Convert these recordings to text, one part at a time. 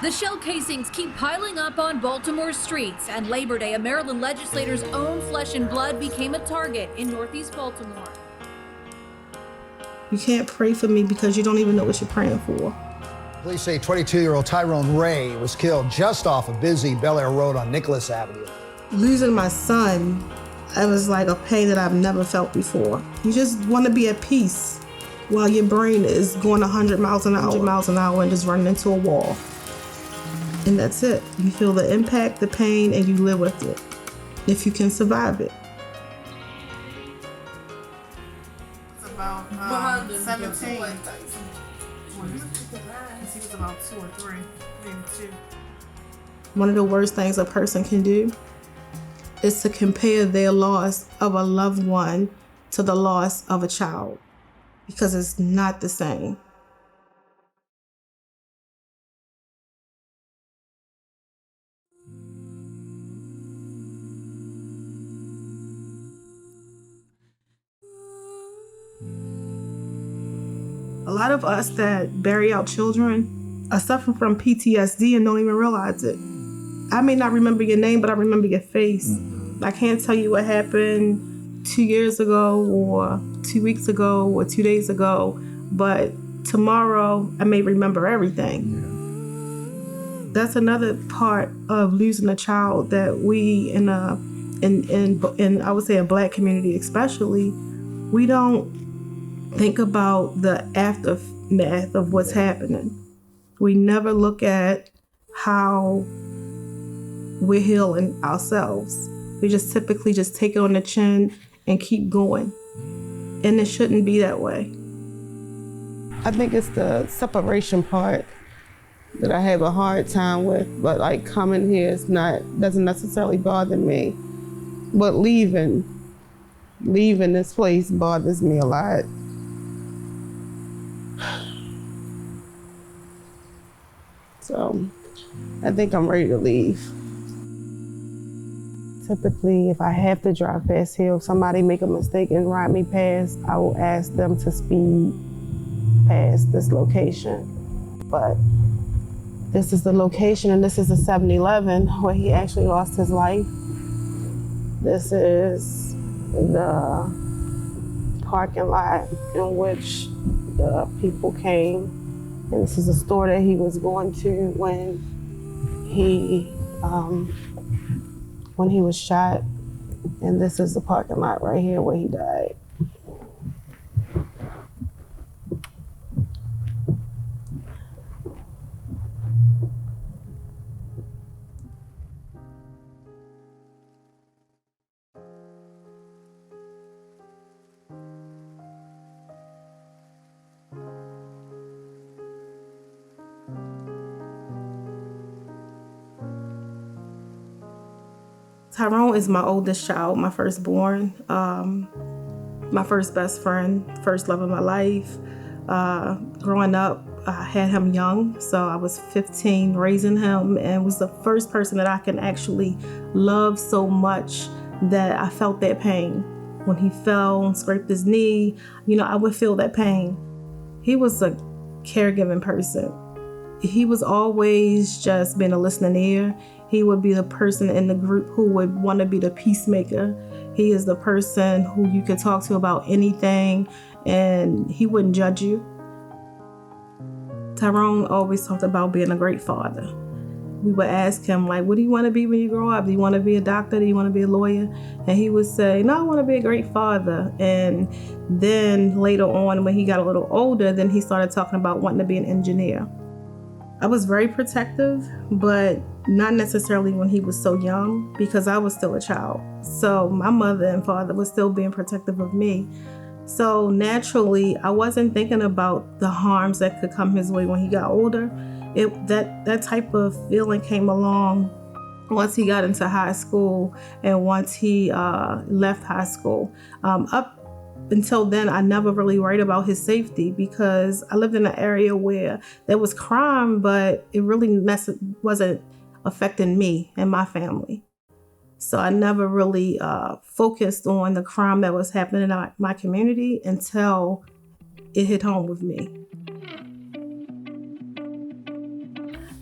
The shell casings keep piling up on Baltimore streets, and Labor Day, a Maryland legislator's own flesh and blood became a target in Northeast Baltimore. You can't pray for me because you don't even know what you're praying for. Police say 22-year-old Tyrone Ray was killed just off a busy Bel Air Road on Nicholas Avenue. Losing my son, it was like a pain that I've never felt before. You just want to be at peace while your brain is going 100 miles an hour and just running into a wall. And that's it. You feel the impact, the pain, and you live with it, if you can survive it. It's about 17. He was about 2 or 3, maybe 2. One of the worst things a person can do is to compare their loss of a loved one to the loss of a child, because it's not the same. A lot of us that bury our children are suffering from PTSD and don't even realize it. I may not remember your name, but I remember your face. I can't tell you what happened 2 years ago or 2 weeks ago or 2 days ago, but tomorrow I may remember everything. That's another part of losing a child that we in I would say a Black community especially, we don't think about the aftermath of what's happening. We never look at how we're healing ourselves. We just typically just take it on the chin and keep going. And it shouldn't be that way. I think it's the separation part that I have a hard time with, but like coming here doesn't necessarily bother me. But leaving this place bothers me a lot. So I think I'm ready to leave. Typically, if I have to drive past here, if somebody make a mistake and ride me past, I will ask them to speed past this location. But this is the location, and this is the 7-Eleven where he actually lost his life. This is the parking lot in which the people came. And this is a store that he was going to when he was shot. And this is the parking lot right here where he died. Tyrone is my oldest child, my firstborn, my first best friend, first love of my life. Growing up, I had him young, so I was 15 raising him, and was the first person that I can actually love so much that I felt that pain. When he fell and scraped his knee, I would feel that pain. He was a caregiving person. He was always just being a listening ear. He would be the person in the group who would want to be the peacemaker. He is the person who you could talk to about anything, and he wouldn't judge you. Tyrone always talked about being a great father. We would ask him, like, what do you want to be when you grow up? Do you want to be a doctor? Do you want to be a lawyer? And he would say, no, I want to be a great father. And then later on, when he got a little older, then he started talking about wanting to be an engineer. I was very protective, but not necessarily when he was so young, because I was still a child. So my mother and father was still being protective of me. So naturally, I wasn't thinking about the harms that could come his way when he got older. That type of feeling came along once he got into high school and once he left high school. Up until then, I never really worried about his safety because I lived in an area where there was crime, but it really wasn't affecting me and my family. So I never really focused on the crime that was happening in my community until it hit home with me.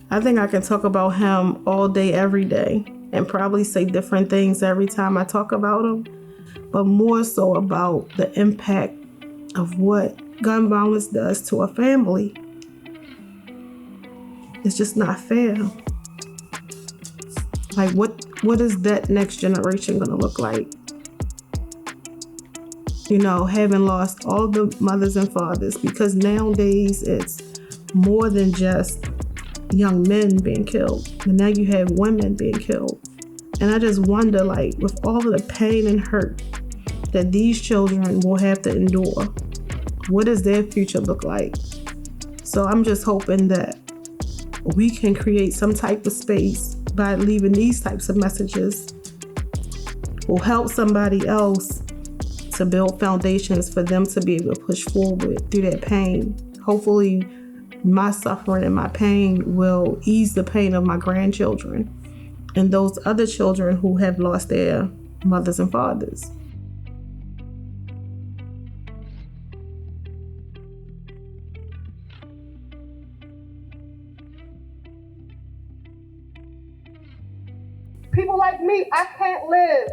I think I can talk about him all day, every day, and probably say different things every time I talk about him, but more so about the impact of what gun violence does to a family. It's just not fair. Like, what is that next generation gonna look like? You know, having lost all the mothers and fathers, because nowadays it's more than just young men being killed, but now you have women being killed. And I just wonder, like, with all of the pain and hurt that these children will have to endure, what does their future look like? So I'm just hoping that we can create some type of space by leaving these types of messages will help somebody else to build foundations for them to be able to push forward through that pain. Hopefully my suffering and my pain will ease the pain of my grandchildren and those other children who have lost their mothers and fathers. People like me, I can't live.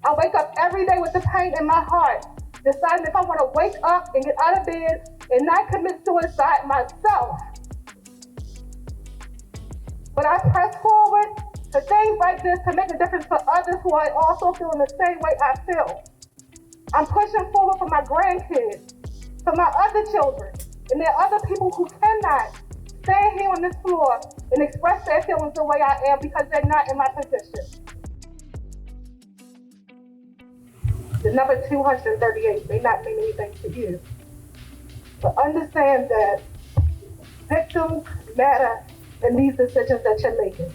I wake up every day with the pain in my heart, deciding if I want to wake up and get out of bed and not commit suicide myself. But I press forward to things like this to make a difference for others who are also feeling the same way I feel. I'm pushing forward for my grandkids, for my other children, and there are other people who cannot stand here on this floor and express their feelings the way I am because they're not in my position. The number 238 may not mean anything to you, but understand that victims matter in these decisions that you're making.